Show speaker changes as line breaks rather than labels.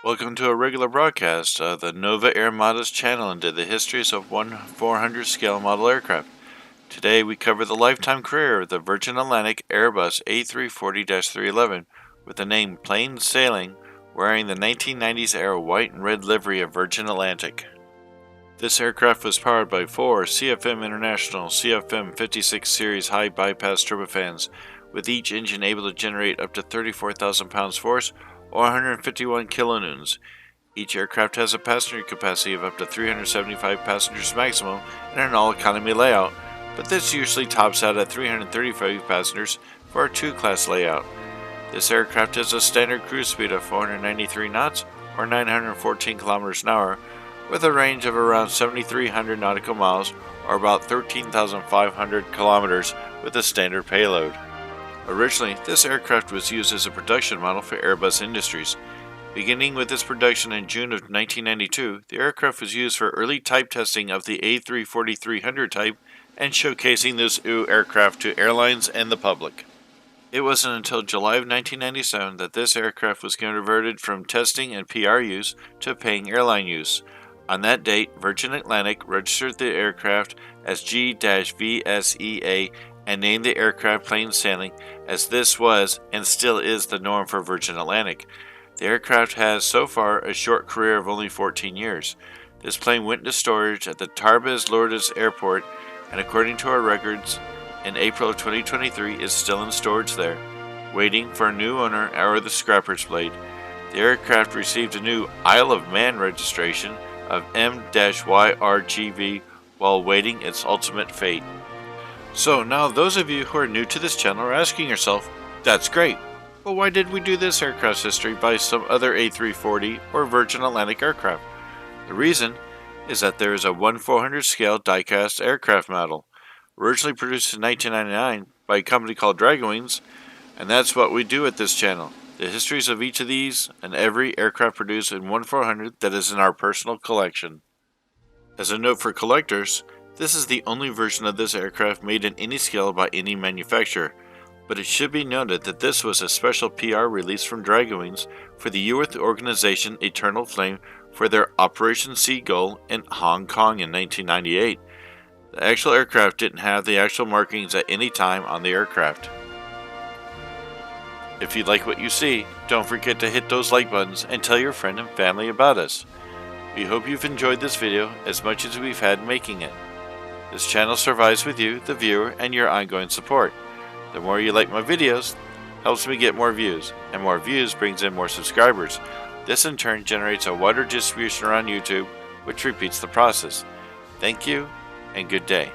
Welcome to a regular broadcast of the NOVA Airmada's channel into the histories of 1/400 scale model aircraft. Today we cover the lifetime career of the Virgin Atlantic Airbus A340-311 with the name plain sailing, wearing the 1990s era white and red livery of Virgin Atlantic. This aircraft was powered by 4 CFM International CFM56 series high bypass turbofans, with each engine able to generate up to 34,000 pounds force or 151 kilonewtons. Each aircraft has a passenger capacity of up to 375 passengers maximum in an all-economy layout, but this usually tops out at 335 passengers for a 2-class layout. This aircraft has a standard cruise speed of 493 knots or 914 kilometers an hour, with a range of around 7,300 nautical miles or about 13,500 kilometers with a standard payload. Originally, this aircraft was used as a production model for Airbus Industries. Beginning with its production in June of 1992, the aircraft was used for early type testing of the A340-300 type and showcasing this new aircraft to airlines and the public. It wasn't until July of 1997 that this aircraft was converted from testing and PR use to paying airline use. On that date, Virgin Atlantic registered the aircraft as G-VSEA and named the aircraft plain sailing, as this was and still is the norm for Virgin Atlantic. The aircraft has so far a short career of only 14 years. This plane went into storage at the Tarbes Lourdes Airport, and according to our records, in April of 2023 is still in storage there, waiting for a new owner or the scrapper's blade. The aircraft received a new Isle of Man registration of M-YRGV while awaiting its ultimate fate. So now those of you who are new to this channel are asking yourself, that's great, but why did we do this aircraft's history by some other A340 or Virgin Atlantic aircraft? The reason is that there is a 1/400 scale diecast aircraft model, originally produced in 1999 by a company called Dragonwings, and that's what we do at this channel. The histories of each of these and every aircraft produced in 1/400 that is in our personal collection. As a note for collectors, this is the only version of this aircraft made in any scale by any manufacturer, but it should be noted that this was a special PR release from Dragonwings for the youth organization Eternal Flame for their Operation Seagull in Hong Kong in 1998. The actual aircraft didn't have the actual markings at any time on the aircraft. If you like what you see, don't forget to hit those like buttons and tell your friend and family about us. We hope you've enjoyed this video as much as we've had making it. This channel survives with you, the viewer, and your ongoing support. The more you like my videos, helps me get more views, and more views brings in more subscribers. This in turn generates a wider distribution around YouTube, which repeats the process. Thank you, and good day.